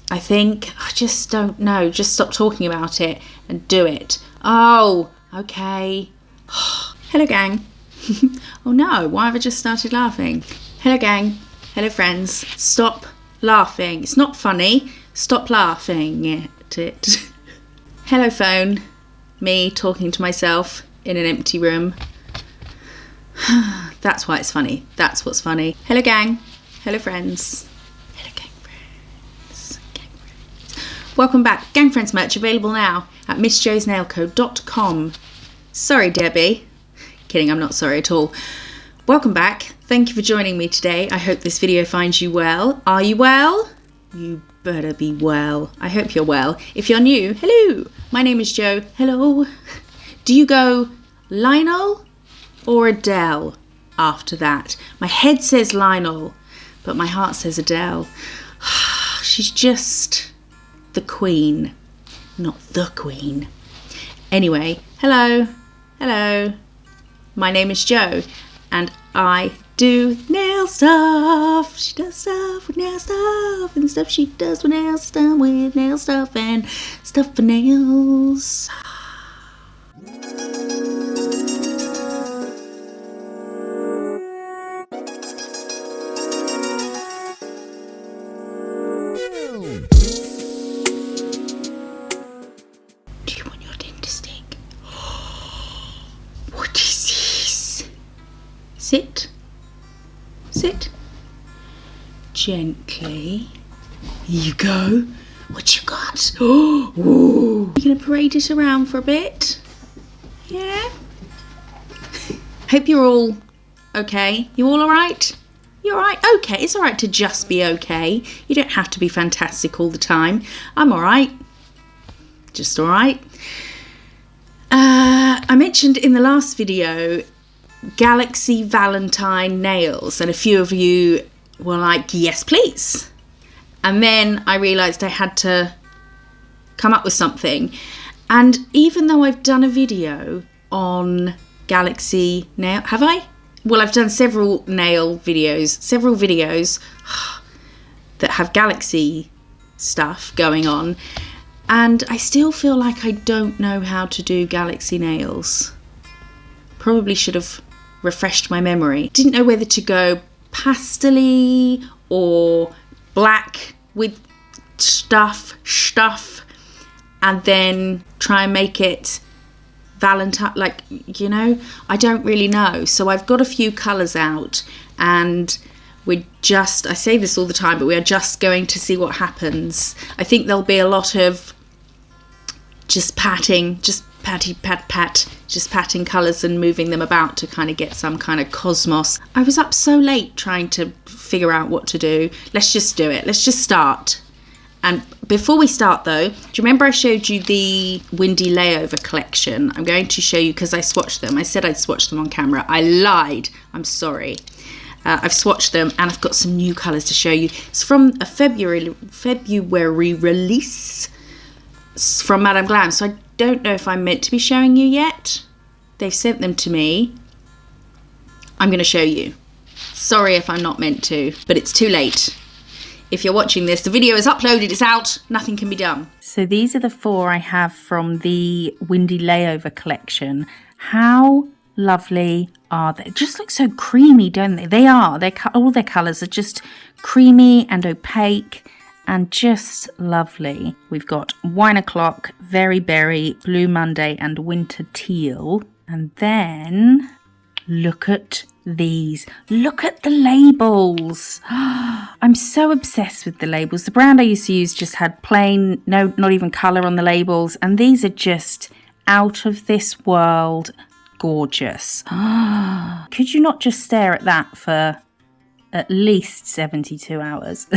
I think. I just don't know. Just stop talking about it and do it. Oh, okay. Hello, gang. Oh no, why have I just started laughing? Hello, gang. Hello, friends. Stop laughing. It's not funny. Stop laughing at it. Hello, phone. Me talking to myself in an empty room. That's why it's funny. That's what's funny. Hello, gang. Hello, friends. Hello, gang friends. Gang friends. Welcome back. Gang Friends merch available now at missjoesnailco.com. Sorry, Debbie. Kidding, I'm not sorry at all. Welcome back. Thank you for joining me today. I hope this video finds you well. Are you well? You better be well. I hope you're well. If you're new, hello. My name is Jo. Hello. Do you go Lionel or Adele after that? My head says Lionel, but my heart says Adele. She's just the queen, not the queen. Anyway, hello. Hello. My name is Jo, and I do nail stuff. She does stuff with nail stuff, and the stuff she does with nails is done with nail stuff and stuff for nails. Do you want your dentist stick? What is this? Sit. Sit. Gently. Here you go. What you got? Oh, you gonna parade it around for a bit? Yeah. Hope you're all okay. You all alright? You alright? Okay, it's alright to just be okay. You don't have to be fantastic all the time. I'm alright. Just alright. I mentioned in the last video Galaxy Valentine nails, and a few of you were like, yes please. And then I realised I had to come up with something, and even though I've done a video on Galaxy nail, have I? Well, I've done several videos that have Galaxy stuff going on, and I still feel like I don't know how to do Galaxy nails. Probably should have refreshed my memory. Didn't know whether to go pastel-y or black with stuff, and then try and make it Valentine, like, you know, I don't really know. So I've got a few colours out, and we're just, I say this all the time, but we are just going to see what happens. I think there'll be a lot of just patting, just patting colours and moving them about to kind of get some kind of cosmos. I was up so late trying to figure out what to do. Let's just do it. Let's just start. And before we start though, do you remember I showed you the Windy Layover collection? I'm going to show you, because I swatched them. I said I'd swatch them on camera. I lied. I'm sorry. I've swatched them, and I've got some new colours to show you. It's from a February release from Madame Glam, so I don't know if I'm meant to be showing you yet. They've sent them to me. I'm going to show you. Sorry if I'm not meant to, but it's too late. If you're watching this, the video is uploaded, it's out, nothing can be done. So these are the 4 I have from the Windy Layover collection. How lovely are they? Just look so creamy, don't they? They are. All their colours are just creamy and opaque and just lovely. We've got Wine O'Clock, Very Berry, Blue Monday and Winter Teal. And then look at these. Look at the labels. I'm so obsessed with the labels. The brand I used to use just had plain, no, not even colour on the labels. And these are just out of this world gorgeous. Could you not just stare at that for at least 72 hours?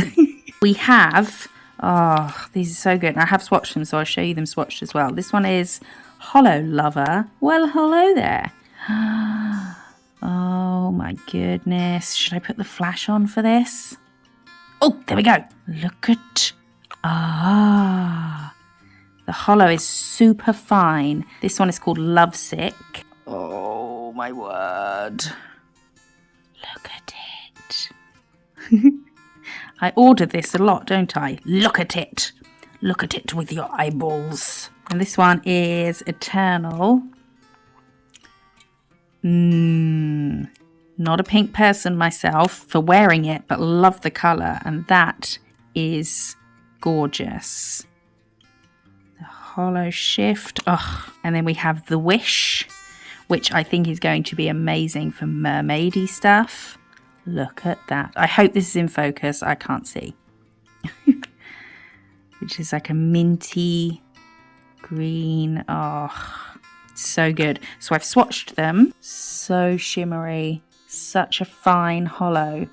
We have, oh, these are so good. I have swatched them, so I'll show you them swatched as well. This one is Hollow Lover. Well, hello there. Oh my goodness. Should I put the flash on for this? Oh, there we go. Look at, the hollow is super fine. This one is called Lovesick. Oh my word. Look at it. I order this a lot, don't I? Look at it. Look at it with your eyeballs. And this one is Eternal. Not a pink person myself for wearing it, but love the colour. And that is gorgeous. The Hollow Shift. Oh, and then we have the Wish, which I think is going to be amazing for mermaidy stuff. Look at that. I hope this is in focus. I can't see. Which is like a minty green. Oh, so good. So I've swatched them. So shimmery. Such a fine hollow.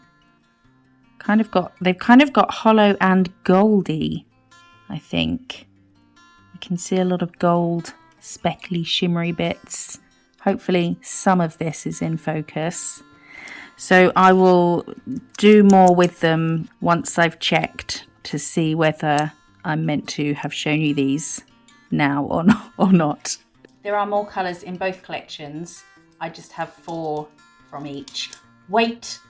They've kind of got hollow and goldy, I think. You can see a lot of gold, speckly, shimmery bits. Hopefully some of this is in focus. So I will do more with them once I've checked to see whether I'm meant to have shown you these now or not. There are more colours in both collections. I just have 4 from each. Wait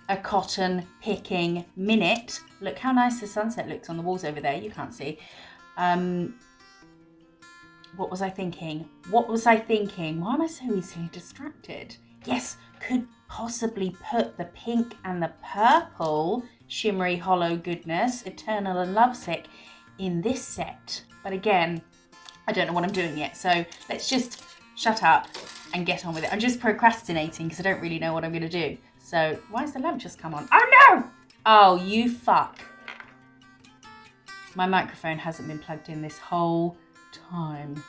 a cotton picking minute. Look how nice the sunset looks on the walls over there. You can't see. What was I thinking? Why am I so easily distracted? Yes, could possibly put the pink and the purple shimmery hollow goodness, Eternal and Lovesick, in this set. But again, I don't know what I'm doing yet. So let's just shut up and get on with it. I'm just procrastinating because I don't really know what I'm going to do. So why has the lamp just come on? Oh no! Oh, you fuck. My microphone hasn't been plugged in this whole time.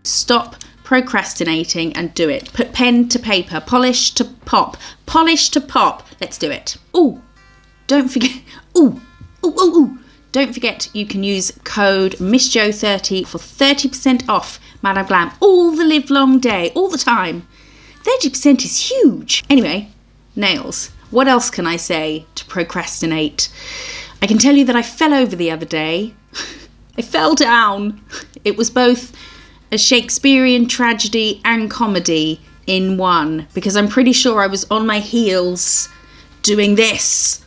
Stop procrastinating and do it. Put pen to paper, polish to pop, polish to pop. Let's do it. Oh, don't forget. Don't forget you can use code MissJo30 for 30% off Madame Glam all the live long day, all the time. 30% is huge. Anyway, nails. What else can I say to procrastinate? I can tell you that I fell over the other day. I fell down. It was both a Shakespearean tragedy and comedy in one, because I'm pretty sure I was on my heels doing this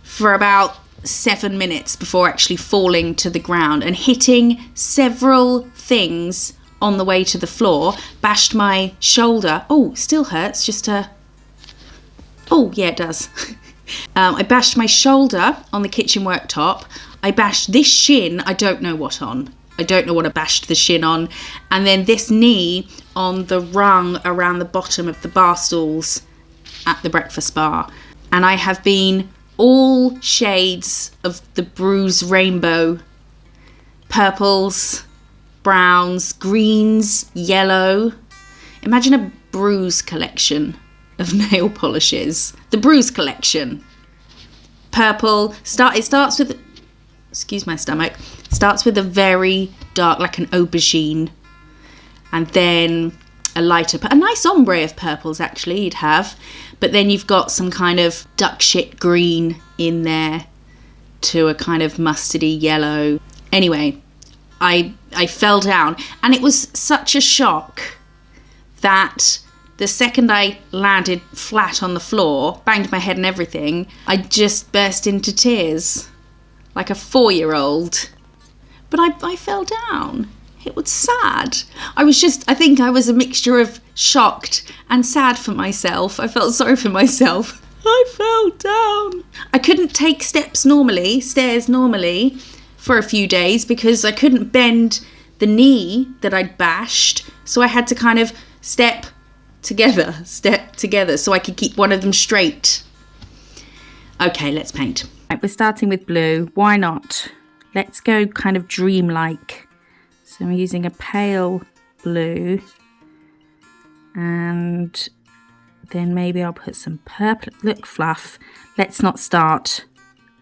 for about 7 minutes before actually falling to the ground and hitting several things on the way to the floor. Bashed my shoulder. Oh, still hurts. Oh, yeah, it does. I bashed my shoulder on the kitchen worktop. I bashed this shin, I don't know what on. I don't know what I bashed the shin on. And then this knee on the rung around the bottom of the bar stools at the breakfast bar. And I have been all shades of the bruise rainbow. Purples, browns, greens, yellow. Imagine a bruise collection of nail polishes. The bruise collection. Purple. It starts with, excuse my stomach, starts with a very dark, like an aubergine, and then a nice ombre of purples actually you'd have, but then you've got some kind of duck shit green in there to a kind of mustardy yellow. Anyway, I fell down, and it was such a shock that the second I landed flat on the floor, banged my head and everything, I just burst into tears like a 4-year-old. But I fell down. It was sad. I think I was a mixture of shocked and sad for myself. I felt sorry for myself. I fell down. I couldn't take stairs normally, for a few days because I couldn't bend the knee that I'd bashed. So I had to kind of step together so I could keep one of them straight. Okay, let's paint. Right, we're starting with blue. Why not? Let's go kind of dreamlike. So I'm using a pale blue, and then maybe I'll put some purple. Look, fluff. Let's not start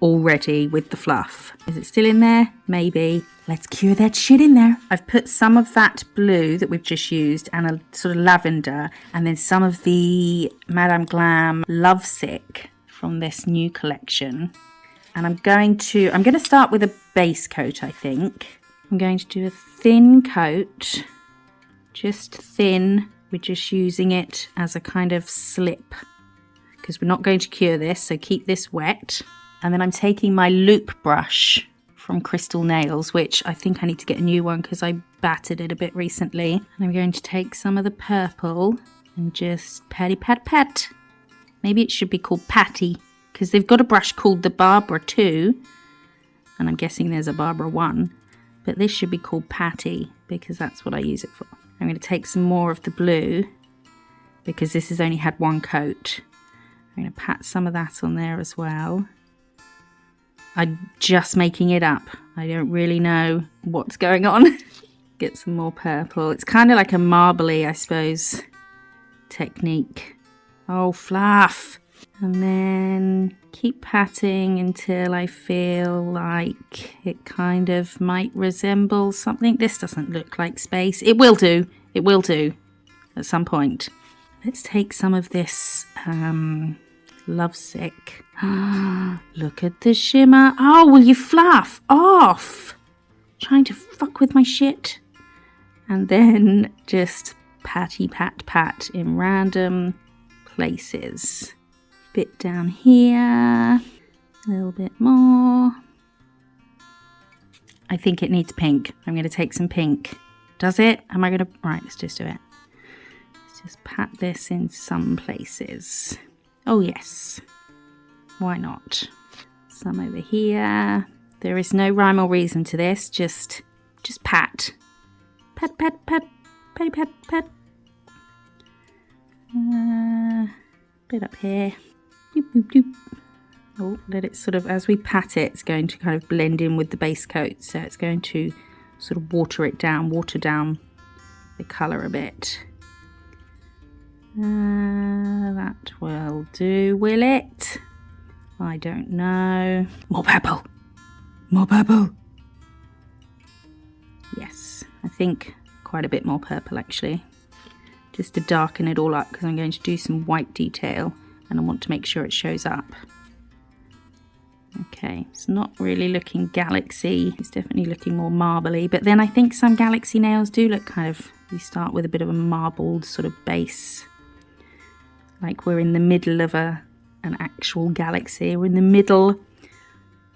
already with the fluff. Is it still in there? Maybe. Let's cure that shit in there. I've put some of that blue that we've just used and a sort of lavender, and then some of the Madame Glam Lovesick from this new collection. And I'm going to start with a base coat, I think. I'm going to do a thin coat, just thin. We're just using it as a kind of slip, because we're not going to cure this, so keep this wet. And then I'm taking my loop brush from Crystal Nails, which I think I need to get a new one because I battered it a bit recently. And I'm going to take some of the purple and just patty pat pat. Maybe it should be called Patty, because they've got a brush called the Barbara 2, and I'm guessing there's a Barbara 1, but this should be called Patty because that's what I use it for. I'm going to take some more of the blue because this has only had one coat. I'm going to pat some of that on there as well. I'm just making it up. I don't really know what's going on. Get some more purple. It's kind of like a marbly, I suppose, technique. Oh, fluff. And then keep patting until I feel like it kind of might resemble something. This doesn't look like space. It will do. It will do at some point. Let's take some of this Lovesick. Look at the shimmer. Oh, will you fluff off? Trying to fuck with my shit. And then just patty pat pat in random places. Bit down here. A little bit more. I think it needs pink. I'm going to take some pink. Does it? Am I going to... Right, let's just do it. Let's just pat this in some places. Oh, yes. Why not? Some over here. There is no rhyme or reason to this. Just pat. Pat, pat, pat. Patty, pat, pat. Bit up here. Doop, doop, doop. Oh, let it sort of, as we pat it, it's going to kind of blend in with the base coat. So it's going to sort of water down the colour a bit. That will do, will it? I don't know. More purple. More purple. Yes, I think quite a bit more purple actually. Just to darken it all up because I'm going to do some white detail and I want to make sure it shows up. Okay, it's not really looking galaxy. It's definitely looking more marbly. But then I think some galaxy nails do look kind of, you start with a bit of a marbled sort of base. Like we're in the middle of an actual galaxy. We're in the middle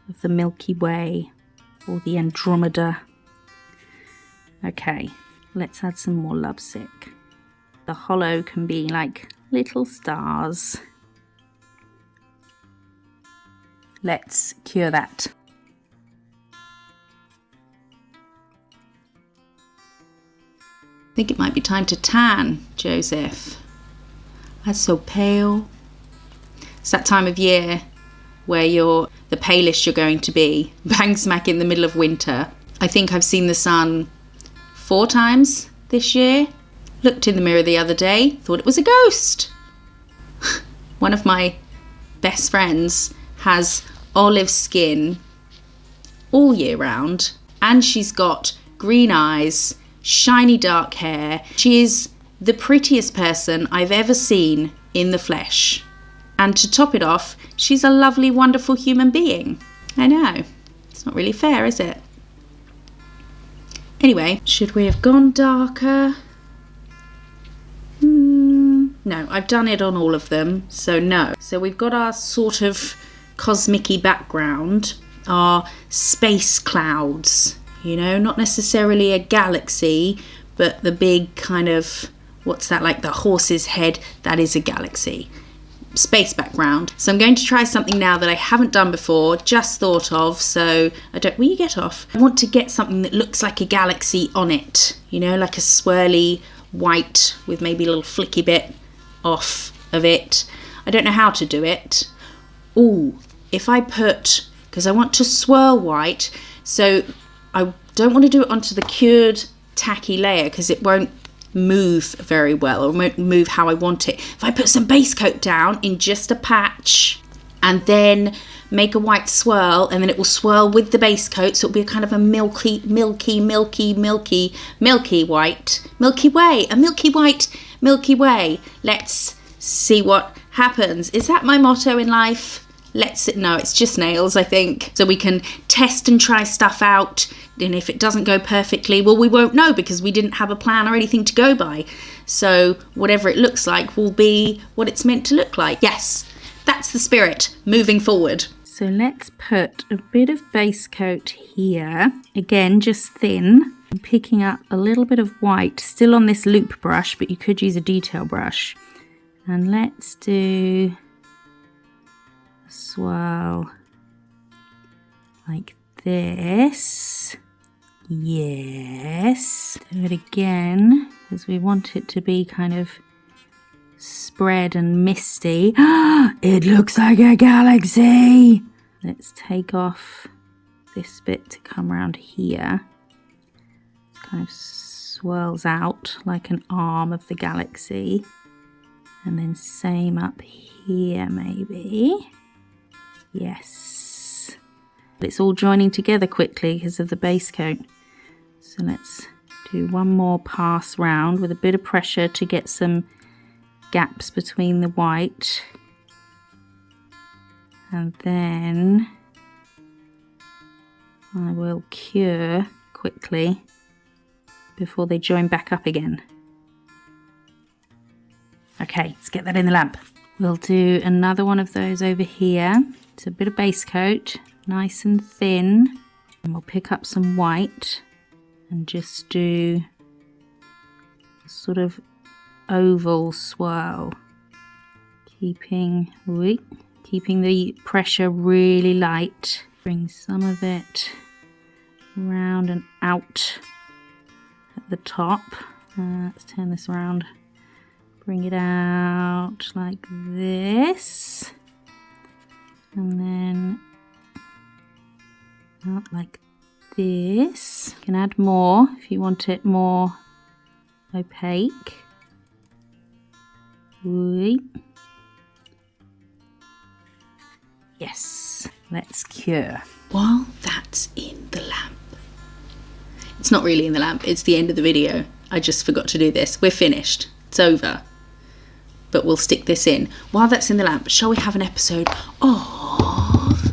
of the Milky Way or the Andromeda. Okay, let's add some more Lovesick. The hollow can be like little stars. Let's cure that. I think it might be time to tan, Joseph. That's so pale. It's that time of year where you're the palest you're going to be, bang smack in the middle of winter. I think I've seen the sun 4 times this year. Looked in the mirror the other day, thought it was a ghost. One of my best friends has olive skin all year round, and she's got green eyes, shiny dark hair. She is the prettiest person I've ever seen in the flesh. And to top it off, she's a lovely, wonderful human being. I know, it's not really fair, is it? Anyway, should we have gone darker? No, I've done it on all of them, so no. So we've got our sort of cosmic-y background, our space clouds, you know, not necessarily a galaxy, but the big kind of, what's that, like the horse's head, that is a galaxy. Space background. So I'm going to try something now that I haven't done before, just thought of, so will you get off? I want to get something that looks like a galaxy on it, you know, like a swirly white with maybe a little flicky bit off of it. I don't know how to do it. Ooh, if I put, because I want to swirl white, so I don't want to do it onto the cured tacky layer because it won't move very well or won't move how I want it. If I put some base coat down in just a patch and then make a white swirl, and then it will swirl with the base coat, so it'll be a kind of a milky white, Milky Way, a milky white Milky Way. Let's see what happens. Is that my motto in life? No, it's just nails, I think. So we can test and try stuff out, and if it doesn't go perfectly, well, we won't know because we didn't have a plan or anything to go by. So whatever it looks like will be what it's meant to look like. Yes, That's the spirit moving forward. So let's put a bit of base coat here. Again, just thin. I'm picking up a little bit of white, still on this loop brush, but you could use a detail brush. And let's do a swirl like this. Yes. Do it again, because we want it to be kind of spread and misty. It looks like a galaxy. Let's take off this bit to come around here. Kind of swirls out like an arm of the galaxy. And then same up here maybe. Yes. It's all joining together quickly because of the base coat. So let's do one more pass round with a bit of pressure to get some gaps between the white. And then I will cure quickly before they join back up again. Okay, let's get that in the lamp. We'll do another one of those over here. It's a bit of base coat, nice and thin. And we'll pick up some white and just do a sort of oval swirl. Keeping the pressure really light. Bring some of it round and out at the top. Let's turn this around. Bring it out like this. And then out like this. You can add more if you want it more opaque. Yes, let's cure. While that's in the lamp. It's not really in the lamp, it's the end of the video. I just forgot to do this. We're finished. It's over. But we'll stick this in. While that's in the lamp, shall we have an episode of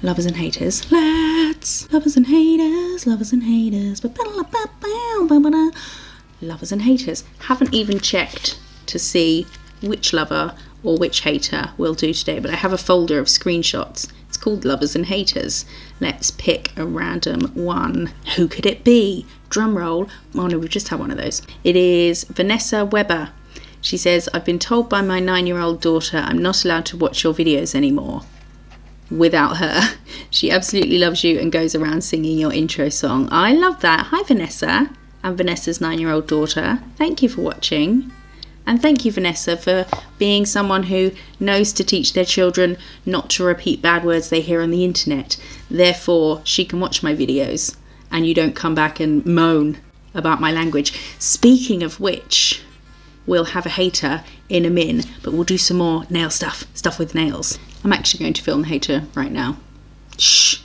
Lovers and Haters? Let's! Lovers and haters, lovers and haters. Lovers and haters. Haven't even checked to see which lover or which hater we'll do today, but I have a folder of screenshots. It's called Lovers and Haters. Let's pick a random one. Who could it be? Drum roll. Oh no, we've just had one of those. It is Vanessa Weber. She says, I've been told by my 9-year-old daughter I'm not allowed to watch your videos anymore without her. She absolutely loves you and goes around singing your intro song. I love that. Hi Vanessa and Vanessa's 9-year-old daughter. Thank you for watching. And thank you, Vanessa, for being someone who knows to teach their children not to repeat bad words they hear on the internet. Therefore, she can watch my videos and you don't come back and moan about my language. Speaking of which, we'll have a hater in a min, but we'll do some more nail stuff with nails. I'm actually going to film the hater right now. Shh!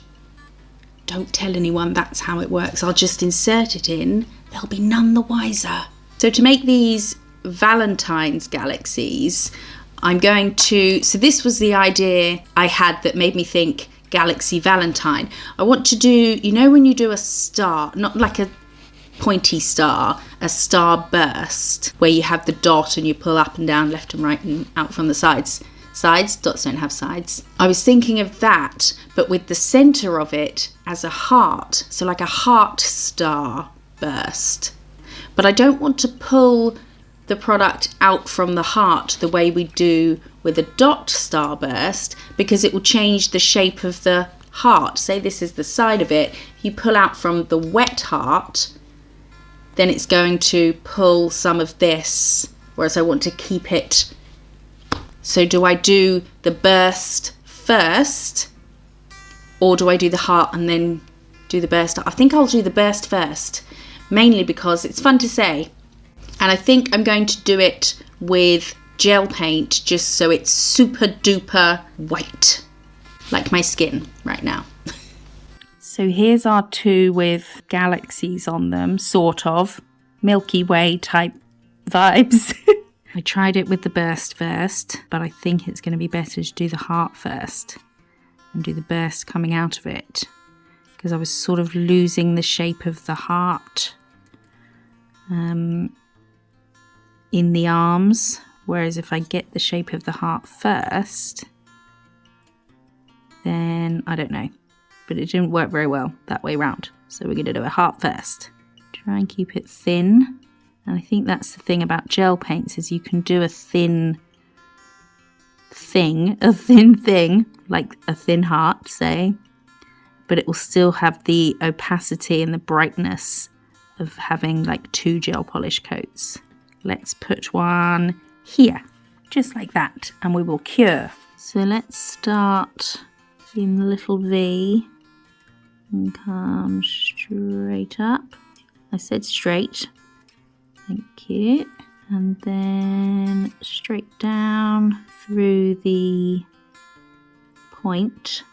Don't tell anyone that's how it works. I'll just insert it in. They'll be none the wiser. So to make these Valentine's galaxies, I'm going to, so this was the idea I had that made me think Galaxy Valentine. I want to do, you know when you do a star, not like a pointy star, a starburst, where you have the dot and you pull up and down, left and right and out from the sides. Dots don't have sides. I was thinking of that, but with the center of it as a heart, so like a heart star burst. But I don't want to pull the product out from the heart the way we do with a dot starburst, because it will change the shape of the heart. Say this is the side of it, you pull out from the wet heart, then it's going to pull some of this, whereas I want to keep it. So do I do the burst first, or do I do the heart and then do the burst? I think I'll do the burst first, mainly because it's fun to say. And I think I'm going to do it with gel paint, just so it's super duper white, like my skin right now. So here's our two with galaxies on them, sort of. Milky Way type vibes. I tried it with the burst first, but I think it's going to be better to do the heart first and do the burst coming out of it, because I was sort of losing the shape of the heart. in the arms, whereas if I get the shape of the heart first, then I don't know, but it didn't work very well that way round. So we're going to do a heart first. Try and keep it thin. And I think that's the thing about gel paints, is you can do a thin thing, like a thin heart, say, but it will still have the opacity and the brightness of having like 2 gel polish coats. Let's put one here, just like that, and we will cure. So let's start in the little V and come straight up. I said straight, thank you. And then straight down through the point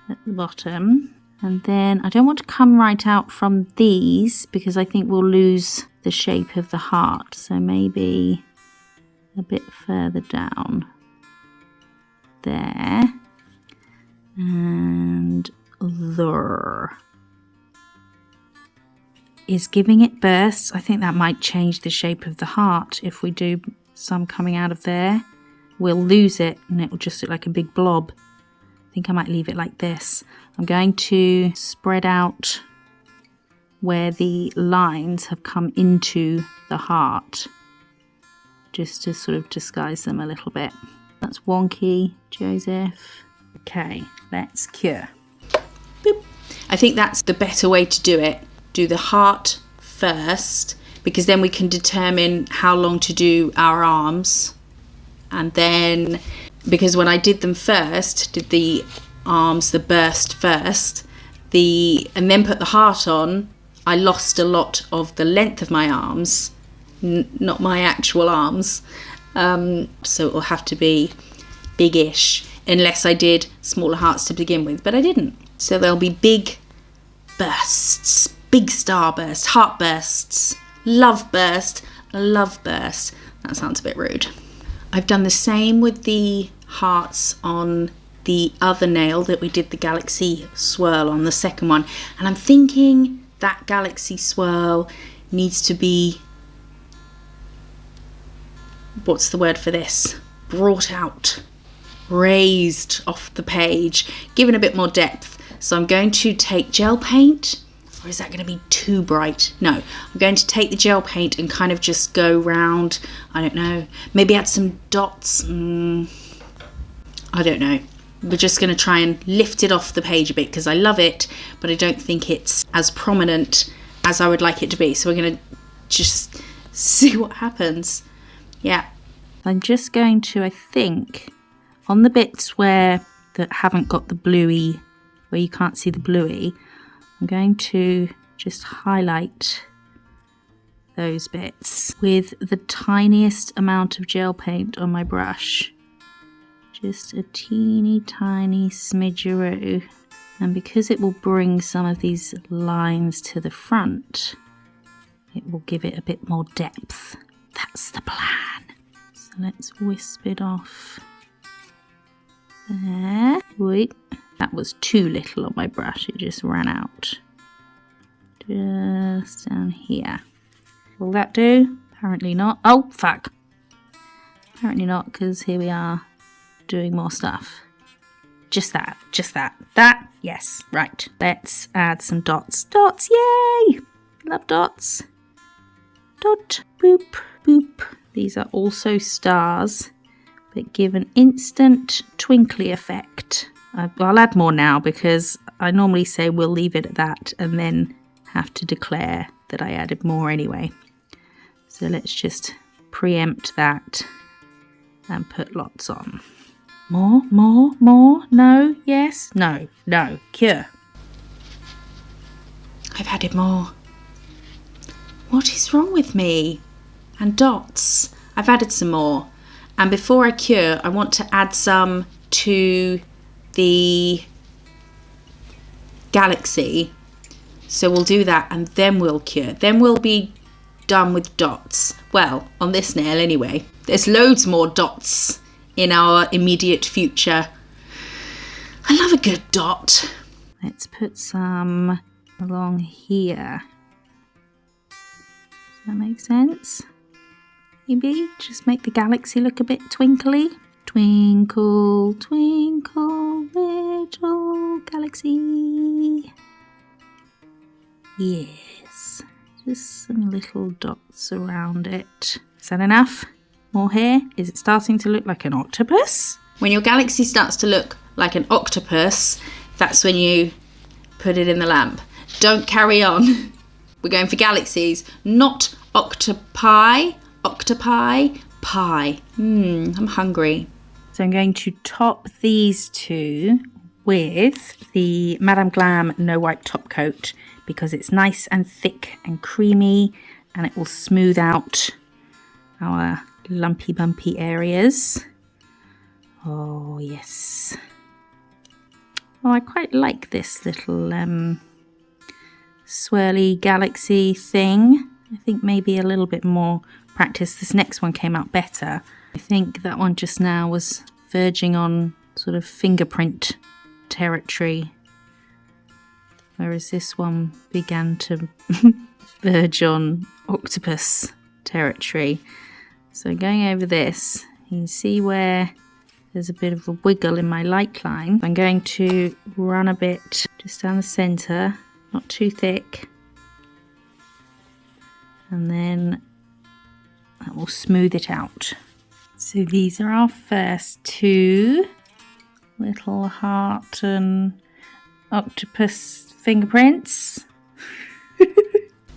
at the bottom. And then I don't want to come right out from these because I think we'll lose the shape of the heart. So maybe a bit further down there. And there. Is giving it bursts. I think that might change the shape of the heart. If we do some coming out of there, we'll lose it and it will just look like a big blob. I think I might leave it like this. I'm going to spread out where the lines have come into the heart, just to sort of disguise them a little bit. That's wonky, Joseph. Okay, let's cure. Boop. I think that's the better way to do it. Do the heart first, because then we can determine how long to do our arms. And then, because when I did them first, did the arms, the burst first, and then put the heart on, I lost a lot of the length of my arms, not my actual arms. So it will have to be big-ish, unless I did smaller hearts to begin with, but I didn't. So there'll be big bursts, big starburst, heart bursts, love burst, love burst. That sounds a bit rude. I've done the same with the hearts on the other nail that we did the galaxy swirl on, the second one. And I'm thinking that galaxy swirl needs to be, what's the word for this? Brought out, raised off the page, given a bit more depth. So I'm going to take gel paint. Or is that going to be too bright? No, I'm going to take the gel paint and kind of just go round, I don't know, maybe add some dots. I don't know. We're just going to try and lift it off the page a bit because I love it, but I don't think it's as prominent as I would like it to be. So we're going to just see what happens. Yeah. I'm just going to, I think, on the bits that haven't got the bluey, where you can't see the bluey, I'm going to just highlight those bits with the tiniest amount of gel paint on my brush. Just a teeny tiny smidgeroo. And because it will bring some of these lines to the front, it will give it a bit more depth. That's the plan. So let's wisp it off there. Wait. That was too little on my brush, it just ran out. Just down here. Will that do? Apparently not. Oh, fuck. Apparently not, because here we are doing more stuff. Just that. That, yes, right. Let's add some dots. Dots, yay! Love dots. Dot, boop, boop. These are also stars, but give an instant twinkly effect. I'll add more now because I normally say we'll leave it at that and then have to declare that I added more anyway. So let's just preempt that and put lots on. More, no, yes, no, cure. I've added more. What is wrong with me? And dots. I've added some more. And before I cure, I want to add some to the galaxy, so we'll do that and then we'll cure. Then we'll be done with dots. Well, on this nail anyway. There's loads more dots in our immediate future. I love a good dot. Let's put some along here. Does that make sense? maybe just make the galaxy look a bit twinkly. Twinkle, twinkle, little galaxy. Yes, just some little dots around it. Is that enough? More here? Is it starting to look like an octopus? When your galaxy starts to look like an octopus, that's when you put it in the lamp. Don't carry on. We're going for galaxies, not octopi. Octopi, pie. I'm hungry. So I'm going to top these two with the Madame Glam No Wipe Top Coat because it's nice and thick and creamy and it will smooth out our lumpy bumpy areas. Oh yes. Oh, I quite like this little swirly galaxy thing. I think maybe a little bit more practice. This next one came out better. I think that one just now was verging on sort of fingerprint territory, whereas this one began to verge on octopus territory. So going over this, you can see where there's a bit of a wiggle in my light line. I'm going to run a bit just down the centre, not too thick, and then that will smooth it out. So these are our first two little heart and octopus fingerprints.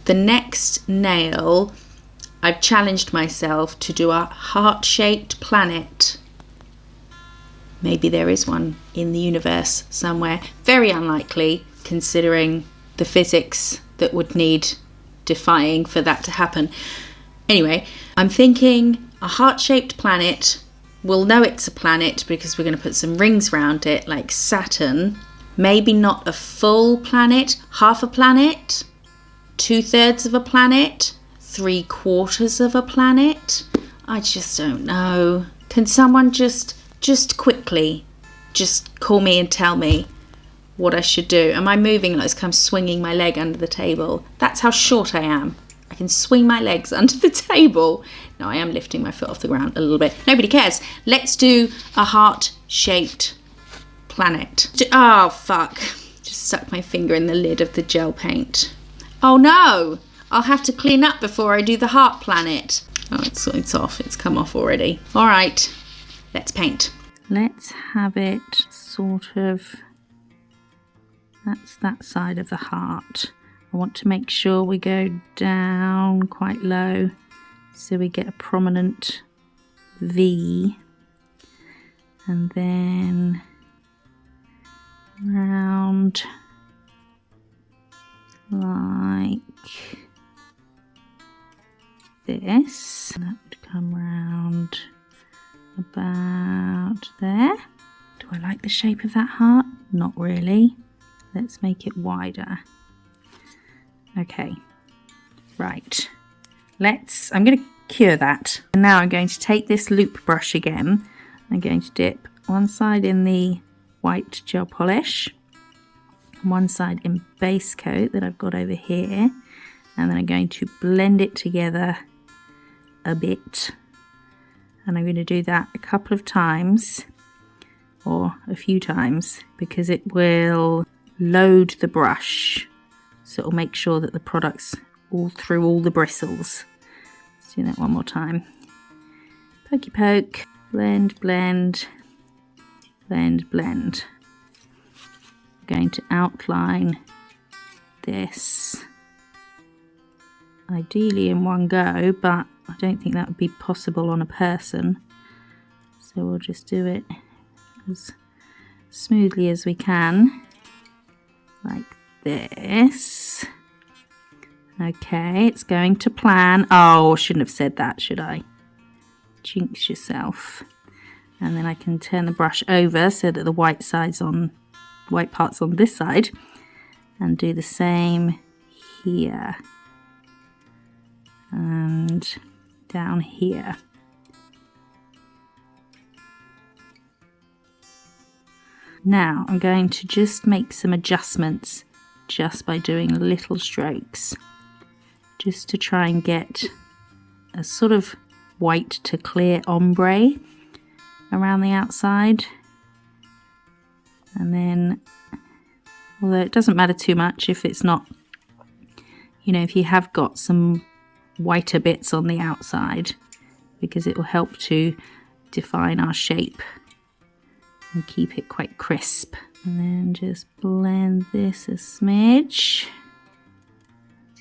The next nail, I've challenged myself to do a heart-shaped planet. Maybe there is one in the universe somewhere. Very unlikely, considering the physics that would need defying for that to happen. Anyway, I'm thinking a heart-shaped planet. We'll know it's a planet because we're going to put some rings around it, like Saturn. Maybe not a full planet, half a planet, 2/3 of a planet, 3/4 of a planet. I just don't know. Can someone just quickly just call me and tell me what I should do? Am I moving like I'm swinging my leg under the table? That's how short I am. I can swing my legs under the table. No, I am lifting my foot off the ground a little bit. Nobody cares. Let's do a heart-shaped planet. Oh, fuck. Just stuck my finger in the lid of the gel paint. Oh, no. I'll have to clean up before I do the heart planet. Oh, it's off. It's come off already. All right. Let's paint. Let's have it sort of... That's that side of the heart. I want to make sure we go down quite low so we get a prominent V, and then round like this. That would come round about there. Do I like the shape of that heart? Not really. Let's make it wider. Okay, right. I'm going to cure that. And now I'm going to take this loop brush again. I'm going to dip one side in the white gel polish, one side in base coat that I've got over here, and then I'm going to blend it together a bit. And I'm going to do that a couple of times, or a few times, because it will load the brush. So it'll make sure that the product's all through all the bristles. Let's do that one more time. Pokey poke, blend, blend, blend, blend. I'm going to outline this, ideally in one go, but I don't think that would be possible on a person. So we'll just do it as smoothly as we can, like this. Okay, it's going to plan. Oh, I shouldn't have said that, should I? Jinx yourself. And then I can turn the brush over so that the white part's on this side, and do the same here and down here. Now I'm going to just make some adjustments just by doing little strokes, just to try and get a sort of white to clear ombre around the outside. And then, although it doesn't matter too much if it's not, you know, if you have got some whiter bits on the outside, because it will help to define our shape and keep it quite crisp. And then just blend this a smidge.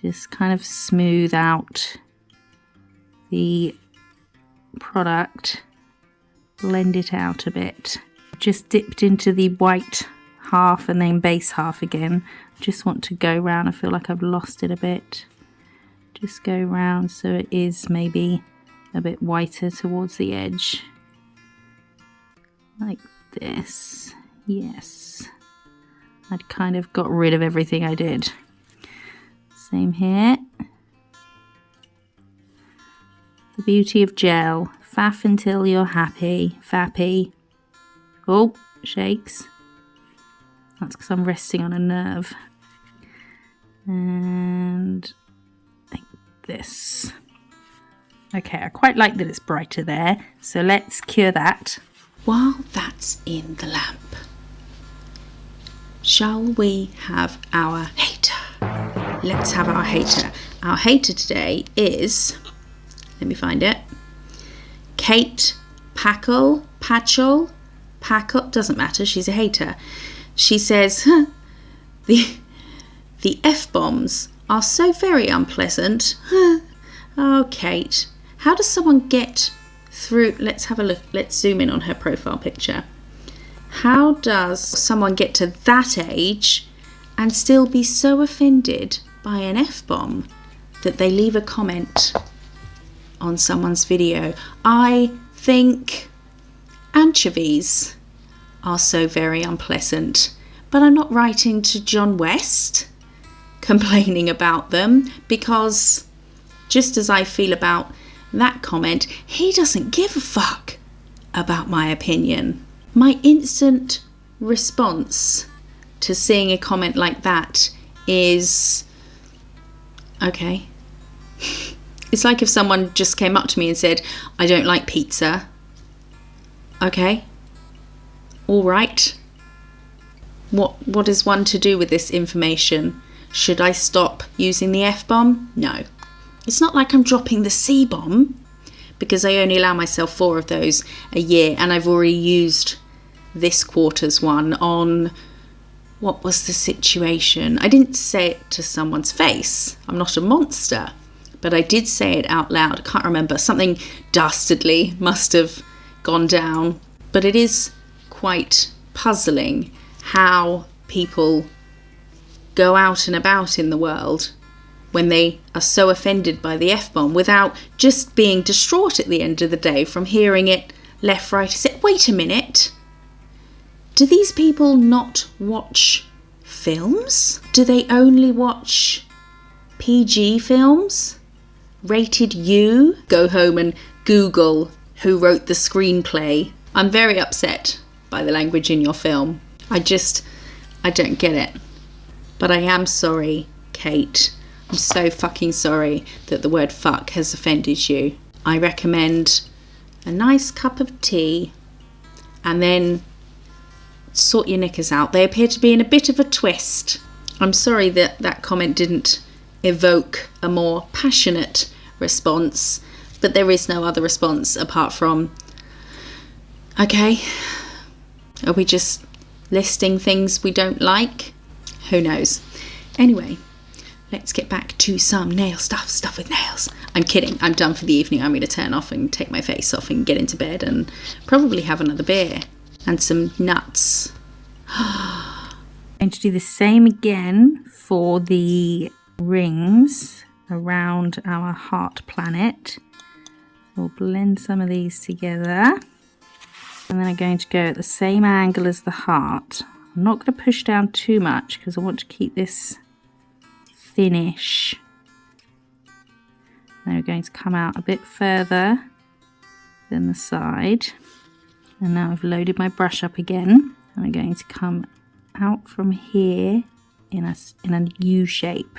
Just kind of smooth out the product, blend it out a bit. Just dipped into the white half and then base half again. Just want to go round. I feel like I've lost it a bit. Just go round so it is maybe a bit whiter towards the edge. Like this. Yes. I'd kind of got rid of everything I did. Same here. The beauty of gel. Faff until you're happy. Fappy. Oh, shakes. That's because I'm resting on a nerve. And like this. Okay, I quite like that it's brighter there. So let's cure that. While that's in the lamp, shall we have our hater? Let's have our hater. Our hater today is, let me find it, Kate Patchell, doesn't matter, she's a hater. She says, the F-bombs are so very unpleasant. Oh, Kate, how does someone get through? Let's have a look. Let's zoom in on her profile picture. How does someone get to that age and still be so offended by an F-bomb that they leave a comment on someone's video? I think anchovies are so very unpleasant, but I'm not writing to John West complaining about them, because just as I feel about that comment, he doesn't give a fuck about my opinion. My instant response to seeing a comment like that is, okay. It's like if someone just came up to me and said, I don't like pizza. Okay. All right. What is one to do with this information? Should I stop using the F-bomb? No. It's not like I'm dropping the C-bomb, because I only allow myself 4 of those a year, and I've already used this quarter's one on, what was the situation? I didn't say it to someone's face. I'm not a monster, but I did say it out loud. I can't remember. Something dastardly must have gone down, but it is quite puzzling how people go out and about in the world when they are so offended by the F-bomb without just being distraught at the end of the day from hearing it left, right. Wait a minute. Do these people not watch films? Do they only watch PG films? Rated U? Go home and Google who wrote the screenplay. I'm very upset by the language in your film. I don't get it. But I am sorry, Kate. I'm so fucking sorry that the word fuck has offended you. I recommend a nice cup of tea and then sort your knickers out. They appear to be in a bit of a twist. I'm sorry that that comment didn't evoke a more passionate response, but there is no other response apart from, okay, are we just listing things we don't like? Who knows? Anyway, let's get back to some nail stuff with nails. I'm kidding. I'm done for the evening. I'm going to turn off and take my face off and get into bed and probably have another beer and some nuts. I'm going to do the same again for the rings around our heart planet. We'll blend some of these together. And then I'm going to go at the same angle as the heart. I'm not going to push down too much because I want to keep this finish. Then we're going to come out a bit further than the side. And now I've loaded my brush up again. And I'm going to come out from here in a U shape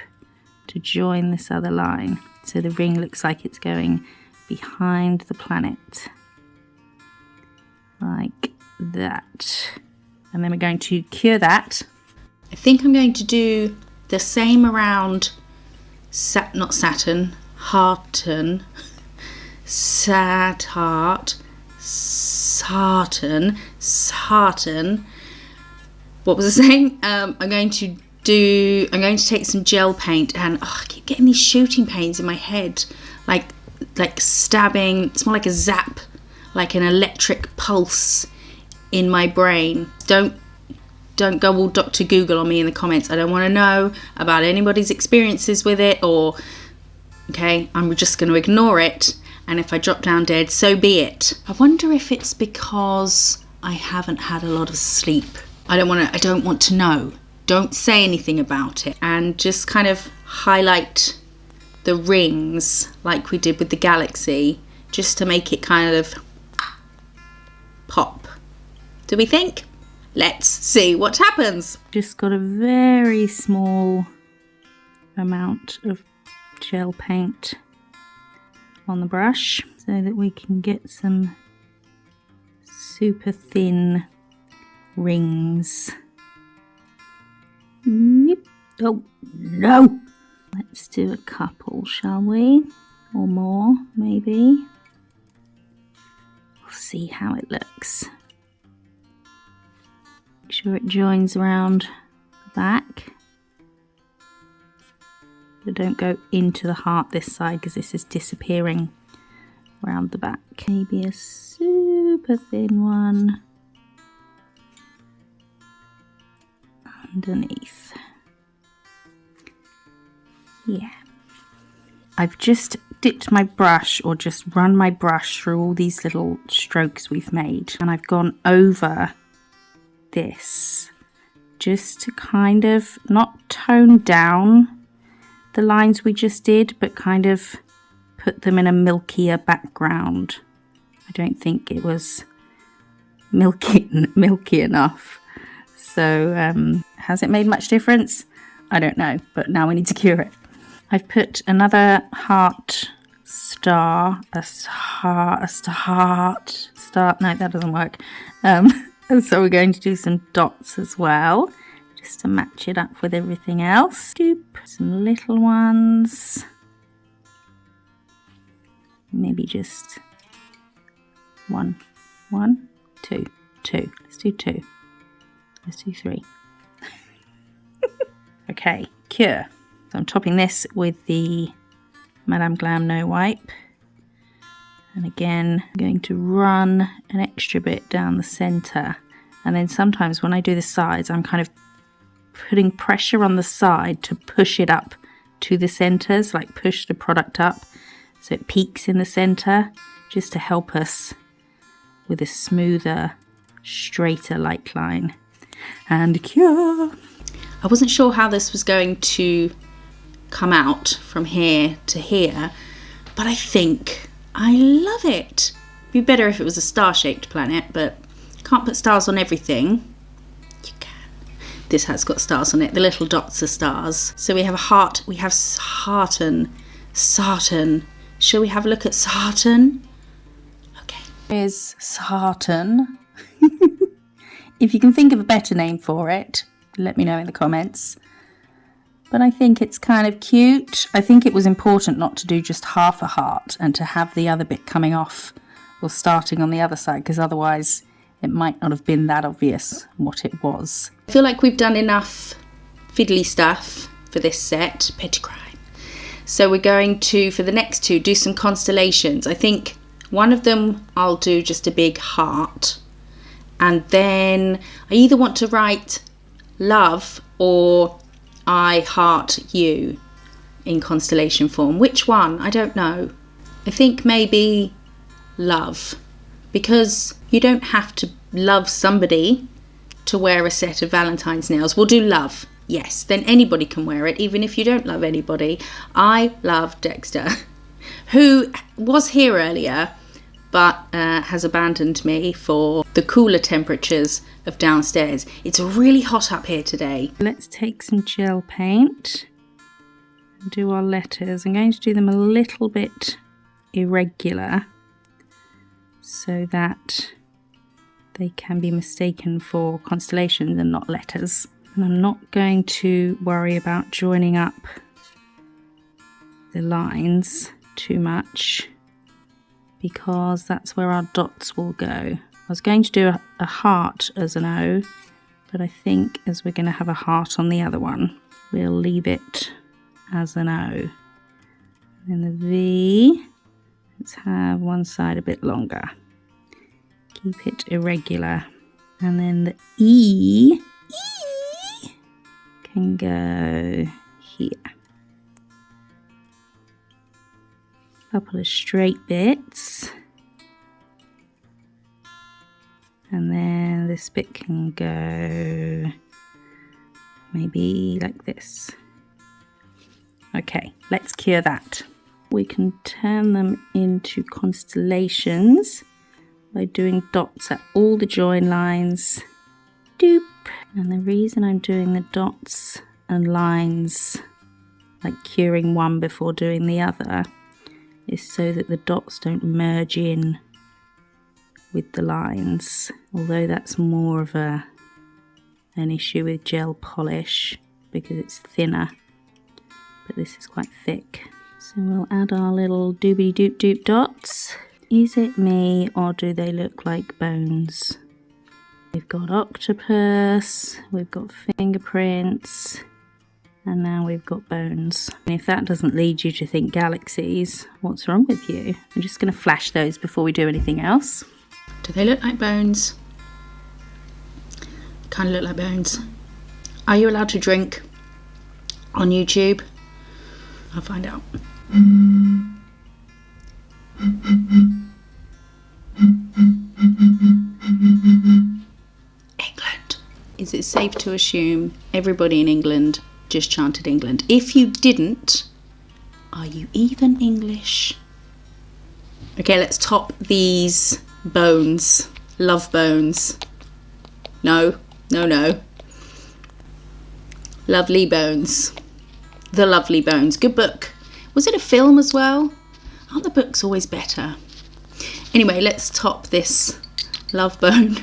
to join this other line. So the ring looks like it's going behind the planet. Like that. And then we're going to cure that. I think I'm going to do the same around not Saturn, Saturn. What was I saying? I'm going to take some gel paint, and I keep getting these shooting pains in my head, like stabbing. It's more like a zap, like an electric pulse in my brain. Don't go all Dr. Google on me in the comments. I don't want to know about anybody's experiences with it, okay, I'm just going to ignore it, and if I drop down dead, so be it. I wonder if it's because I haven't had a lot of sleep. I don't want to know. Don't say anything about it, and just kind of highlight the rings like we did with the galaxy, just to make it kind of pop. Do we think? Let's see what happens. Just got a very small amount of gel paint on the brush so that we can get some super thin rings. Oh no! Let's do a couple, shall we? Or more, maybe. We'll see how it looks. Make sure it joins around the back. But don't go into the heart this side, because this is disappearing around the back. Maybe a super thin one underneath. Yeah. I've just dipped my brush, or just run my brush through all these little strokes we've made, and I've gone over this just to kind of not tone down the lines we just did, but kind of put them in a milkier background. I don't think it was milky enough. So has it made much difference? I don't know, but now we need to cure it. I've put another heart star, no, that doesn't work. So we're going to do some dots as well, just to match it up with everything else. Doop, some little ones. Maybe just one, two. Let's do two. Let's do three. Okay, cure. So I'm topping this with the Madame Glam No Wipe. And again, I'm going to run an extra bit down the centre. And then sometimes when I do the sides, I'm kind of putting pressure on the side to push it up to the centres, like push the product up so it peaks in the centre, just to help us with a smoother, straighter light line. And cure! I wasn't sure how this was going to come out from here to here, but I think I love it. It'd be better if it was a star-shaped planet, but can't put stars on everything. You can. This has got stars on it. The little dots are stars. So we have a heart. We have Saturn. Shall we have a look at Saturn? Okay. Here's Saturn. If you can think of a better name for it, let me know in the comments. But I think it's kind of cute. I think it was important not to do just half a heart and to have the other bit coming off or starting on the other side, because otherwise it might not have been that obvious what it was. I feel like we've done enough fiddly stuff for this set, petty crime. So we're going to, for the next two, do some constellations. I think one of them I'll do just a big heart, and then I either want to write love or I heart you in constellation form. Which one? I don't know. I think maybe love, because you don't have to love somebody to wear a set of Valentine's nails. We'll do love. Yes, then anybody can wear it, even if you don't love anybody. I love Dexter, who was here earlier, but has abandoned me for the cooler temperatures of downstairs. It's really hot up here today. Let's take some gel paint and do our letters. I'm going to do them a little bit irregular so that they can be mistaken for constellations and not letters. And I'm not going to worry about joining up the lines too much because that's where our dots will go. I was going to do a heart as an O, but I think as we're going to have a heart on the other one, we'll leave it as an O. And the V, let's have one side a bit longer. Keep it irregular. And then the E can go here. A couple of straight bits. And then this bit can go maybe like this. Okay, let's cure that. We can turn them into constellations by doing dots at all the join lines. Doop. And the reason I'm doing the dots and lines, like curing one before doing the other, is so that the dots don't merge in with the lines. Although that's more of an issue with gel polish because it's thinner, but this is quite thick. So we'll add our little doobie doop doop dots. Is it me or do they look like bones? We've got octopus, we've got fingerprints, and now we've got bones. And if that doesn't lead you to think galaxies, what's wrong with you? I'm just going to flash those before we do anything else. Do they look like bones? Kind of look like bones. Are you allowed to drink on YouTube? I'll find out. England. Is it safe to assume everybody in England just chanted England? If you didn't, are you even English? Okay, let's top these bones. Love bones. No, no, no. Lovely Bones. The Lovely Bones. Good book. Was it a film as well? Aren't the books always better? Anyway, let's top this love bone.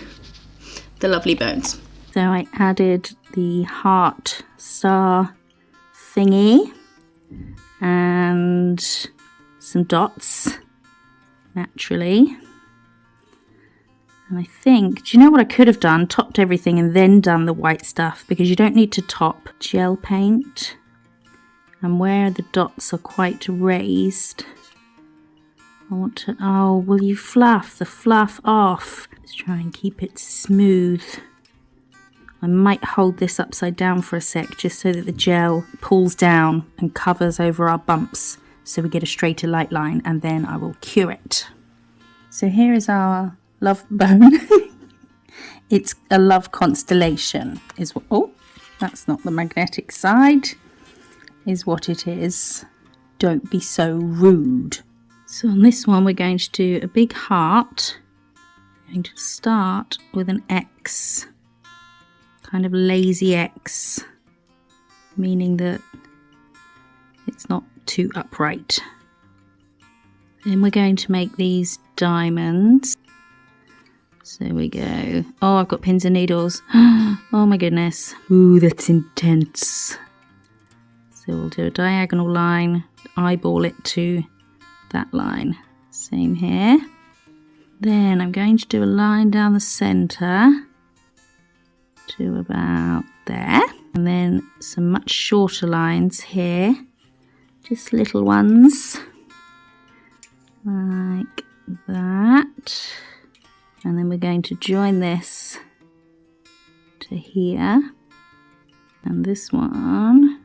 The Lovely Bones. So I added the heart star thingy and some dots, naturally. And I think, do you know what I could have done? Topped everything and then done the white stuff, because you don't need to top gel paint. And where the dots are quite raised, I want to, oh, will you fluff the fluff off? Let's try and keep it smooth. I might hold this upside down for a sec just so that the gel pulls down and covers over our bumps so we get a straighter light line, and then I will cure it. So here is our love bone. It's a love constellation is what, oh, that's not the magnetic side, is what it is. Don't be so rude. So on this one we're going to do a big heart. I'm going to start with an X, kind of lazy X, meaning that it's not too upright. Then we're going to make these diamonds. So we go. Oh, I've got pins and needles. Oh my goodness. Ooh, that's intense. So we'll do a diagonal line, eyeball it to that line. Same here. Then I'm going to do a line down the centre to about there. And then some much shorter lines here. Just little ones. Like that. And then we're going to join this to here. And this one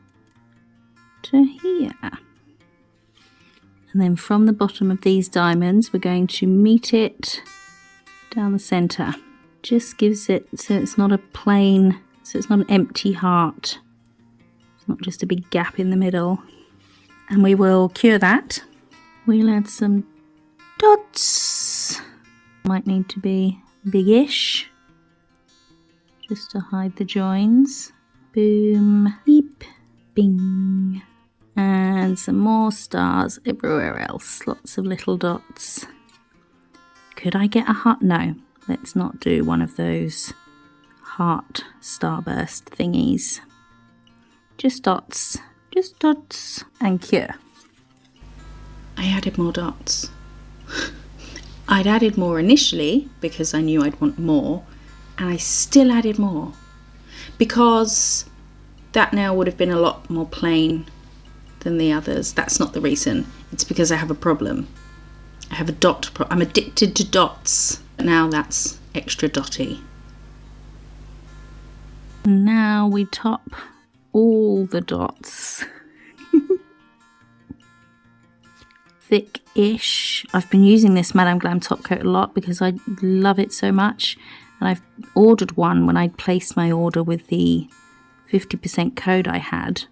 to here. And then from the bottom of these diamonds, we're going to meet it down the centre. Just gives it so it's not a plain, so it's not an empty heart. It's not just a big gap in the middle. And we will cure that. We'll add some dots. Might need to be biggish, just to hide the joins. Boom, beep, bing. And some more stars everywhere else. Lots of little dots. Could I get a heart? No, let's not do one of those heart starburst thingies. Just dots. Just dots. And cure. I added more dots. I'd added more initially because I knew I'd want more, and I still added more because that nail would have been a lot more plain than the others. That's not the reason. It's because I have a problem. I have a dot problem. I'm addicted to dots. Now that's extra dotty. Now we top all the dots. Thick-ish. I've been using this Madame Glam top coat a lot because I love it so much, and I've ordered one when I placed my order with the 50% code I had,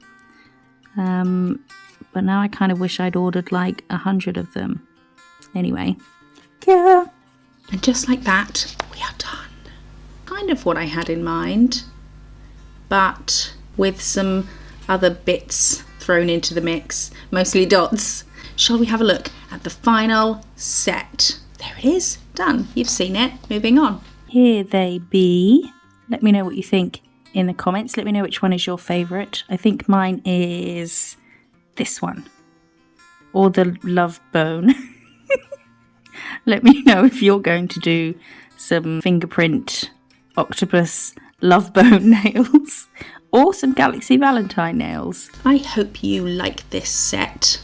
but now I kind of wish I'd ordered like 100 of them. Anyway, yeah. And just like that, we are done. Kind of what I had in mind, but with some other bits thrown into the mix, mostly dots. Shall we have a look at the final set? There it is, done. You've seen it. Moving on. Here they be. Let me know what you think in the comments. Let me know which one is your favourite. I think mine is this one, or the love bone. Let me know if you're going to do some fingerprint octopus love bone nails or some Galaxy Valentine nails. I hope you like this set.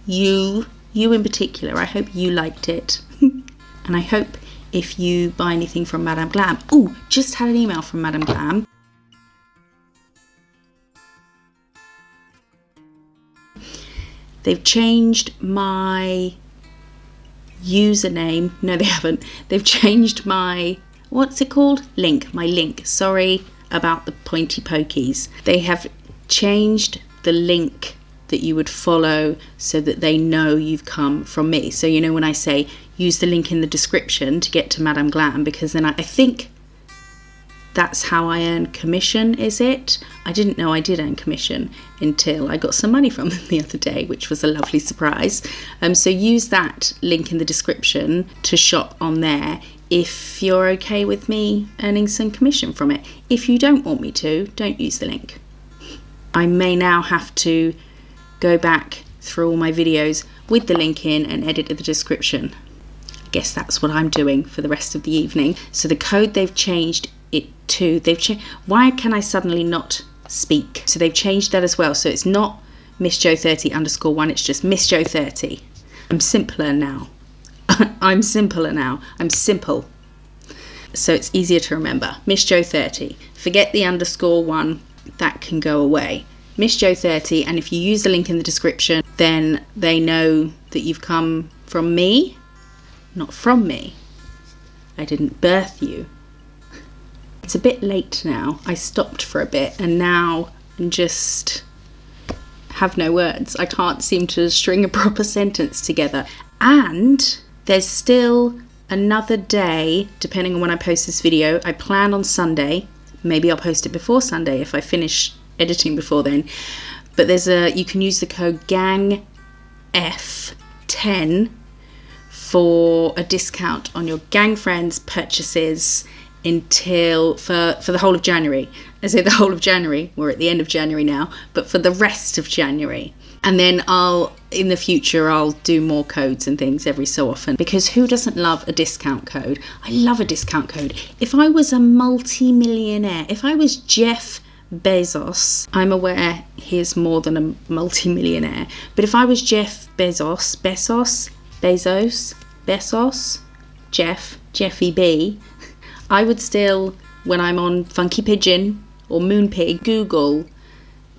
You in particular, I hope you liked it. And I hope if you buy anything from Madame Glam. Oh, just had an email from Madame Glam. They've changed my username. No, they haven't. They've changed my, what's it called? My link. Sorry about the pointy pokies. They have changed the link that you would follow so that they know you've come from me. So you know when I say use the link in the description to get to Madame Glam, because then I think that's how I earn commission, is it? I didn't know I did earn commission until I got some money from them the other day, which was a lovely surprise. So use that link in the description to shop on there if you're okay with me earning some commission from it. If you don't want me to, don't use the link. I may now have to go back through all my videos with the link in and edit the description. I guess that's what I'm doing for the rest of the evening. So the code they've changed it to, why can I suddenly not speak? So they've changed that as well. So it's not MissJo30_1, it's just MissJo30. I'm simpler now. I'm simpler now. I'm simple. So it's easier to remember. MissJo30. Forget the _1, that can go away. MissJo30, and if you use the link in the description, then they know that you've come from me, not from me. I didn't birth you. It's a bit late now. I stopped for a bit and now I'm just have no words. I can't seem to string a proper sentence together. And there's still another day, depending on when I post this video. I plan on Sunday. Maybe I'll post it before Sunday if I finish editing before then, but you can use the code GANGF10 for a discount on your Gang Friends purchases until for the whole of January. I say the whole of January, we're at the end of January now, but for the rest of January. And then in the future I'll do more codes and things every so often, because who doesn't love a discount code? I love a discount code. If I was a multi-millionaire, if I was Jeff Bezos, I'm aware he is more than a multi-millionaire, but if I was Jeff Jeffy B, I would still, when I'm on Funky Pigeon or Moonpig, Google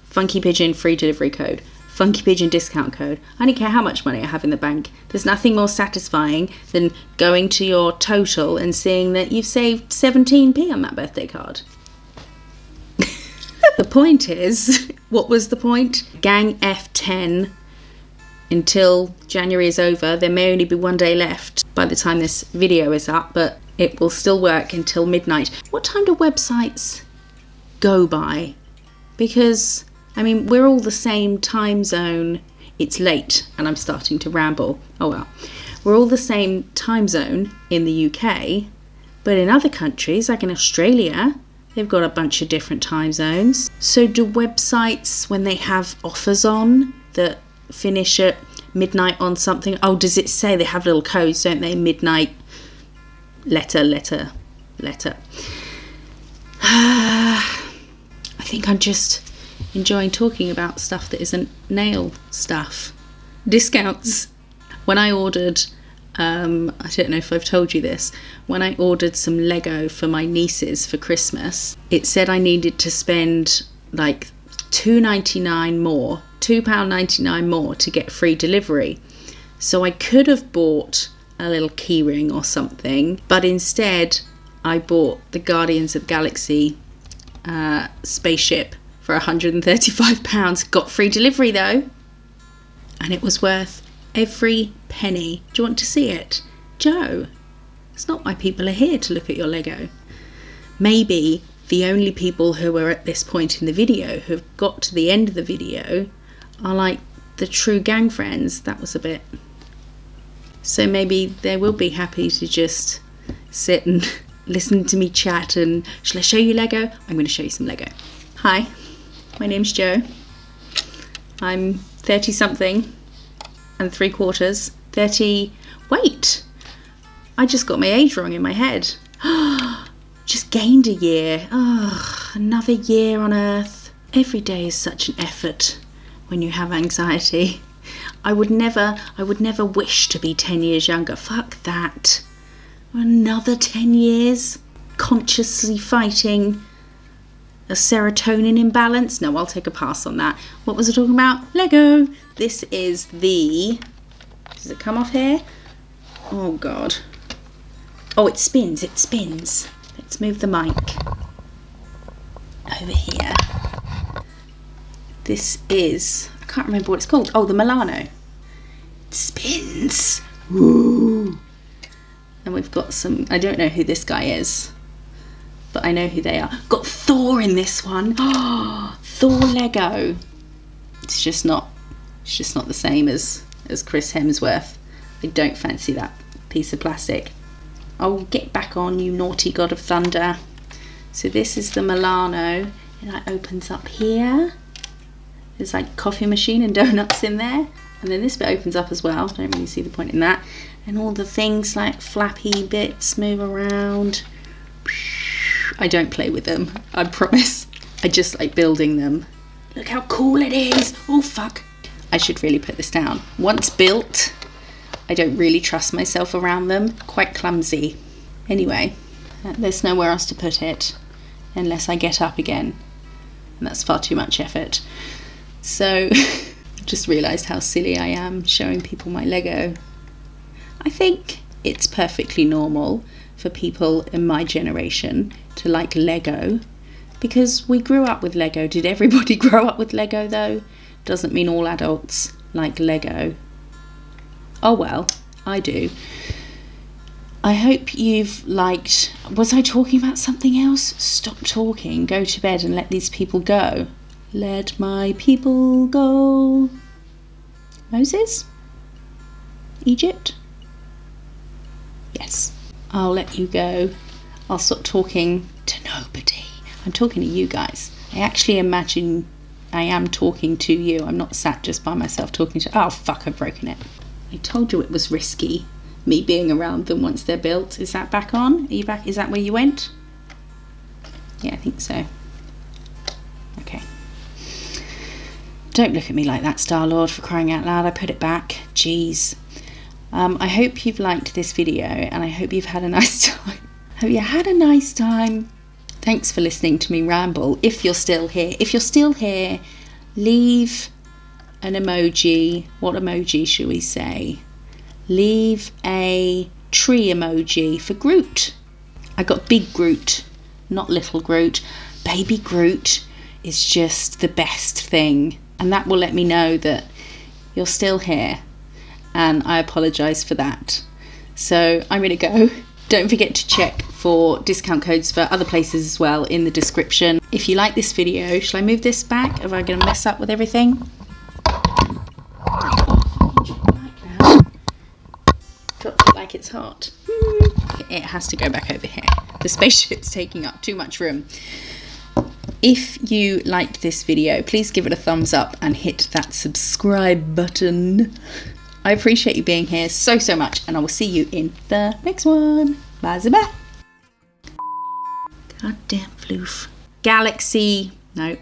Funky Pigeon free delivery code, Funky Pigeon discount code. I don't care how much money I have in the bank. There's nothing more satisfying than going to your total and seeing that you've saved 17p on that birthday card. The point is, what was the point? Gang F10 until January is over. There may only be one day left by the time this video is up, but it will still work until midnight. What time do websites go by? Because I mean, we're all the same time zone. It's late and I'm starting to ramble. Oh well. We're all the same time zone in the UK, but in other countries, like in Australia, they've got a bunch of different time zones. So do websites, when they have offers on that finish at midnight on something, oh, does it say they have little codes, don't they? Midnight, letter. I think I'm just enjoying talking about stuff that isn't nail stuff. Discounts. When I ordered, I don't know if I've told you this, when I ordered some Lego for my nieces for Christmas, it said I needed to spend like £2.99 more, £2.99 more to get free delivery. So I could have bought a little keyring or something, but instead I bought the Guardians of the Galaxy spaceship for £135. Got free delivery though, and it was worth every penny. Do you want to see it? Joe, it's not why people are here to look at your Lego. Maybe the only people who are at this point in the video who have got to the end of the video are like the true gang friends. That was a bit... So maybe they will be happy to just sit and listen to me chat. And shall I show you Lego? I'm going to show you some Lego. Hi, my name's Jo. I'm 30 something and 3/4. 30. Wait, I just got my age wrong in my head. Just gained a year. Oh, another year on Earth. Every day is such an effort when you have anxiety. I would never wish to be 10 years younger. Fuck that. Another 10 years consciously fighting a serotonin imbalance. No, I'll take a pass on that. What was I talking about? Lego. This is the... Does it come off here? Oh God. Oh, it spins. It spins. Let's move the mic over here. This is... I can't remember what it's called. Oh, the Milano. It spins. Woo. And we've got some... I don't know who this guy is, but I know who they are. Got Thor in this one. Oh, Thor Lego. It's just not the same as Chris Hemsworth. I don't fancy that piece of plastic. Oh, get back on, you naughty god of thunder. So this is the Milano, and that opens up here. There's like coffee machine and donuts in there, and then this bit opens up as well. Don't really see the point in that. And all the things like flappy bits move around. I don't play with them, I promise. I just like building them. Look how cool it is. Oh fuck. I should really put this down. Once built, I don't really trust myself around them. Quite clumsy. Anyway, there's nowhere else to put it unless I get up again. And that's far too much effort. So, I just realised how silly I am showing people my Lego. I think it's perfectly normal for people in my generation to like Lego because we grew up with Lego. Did everybody grow up with Lego though? Doesn't mean all adults like Lego. Oh well, I do. I hope you've liked... Was I talking about something else? Stop talking, go to bed and let these people go. Let my people go. Moses? Egypt? Yes. I'll let you go. I'll stop talking to nobody. I'm talking to you guys. I actually imagine I am talking to you. I'm not sat just by myself talking to... Oh, fuck, I've broken it. I told you it was risky, me being around them once they're built. Is that back on? Are you back? Is that where you went? Yeah, I think so. Okay. Don't look at me like that, Star-Lord, for crying out loud. I put it back. Jeez. I hope you've liked this video and I hope you've had a nice time. Hope you had a nice time. Thanks for listening to me ramble. If you're still here. If you're still here, leave an emoji. What emoji should we say? Leave a tree emoji for Groot. I got big Groot, not little Groot. Baby Groot is just the best thing. And that will let me know that you're still here. And I apologise for that. So I'm going to go. Don't forget to check for discount codes for other places as well in the description. If you like this video, shall I move this back? Am I going to mess up with everything? Dropped it like it's hot. It has to go back over here. The spaceship's taking up too much room. If you liked this video, please give it a thumbs up and hit that subscribe button. I appreciate you being here so much, and I will see you in the next one. Bye bye. Goddamn floof. Galaxy. No.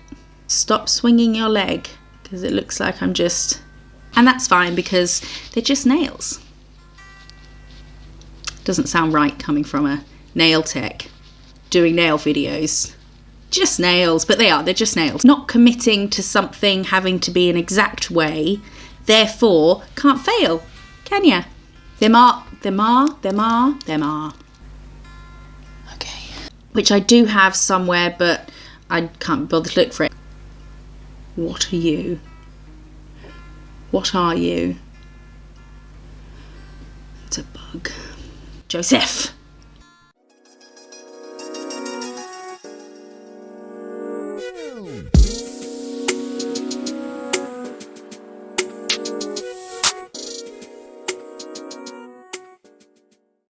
Stop swinging your leg, because it looks like I'm just... And that's fine, because they're just nails. Doesn't sound right coming from a nail tech doing nail videos. Just nails, but they are. They're just nails. Not committing to something having to be an exact way. Therefore, can't fail, can ya? Them are. Okay. Which I do have somewhere, but I can't bother to look for it. What are you? What are you? It's a bug. Joseph!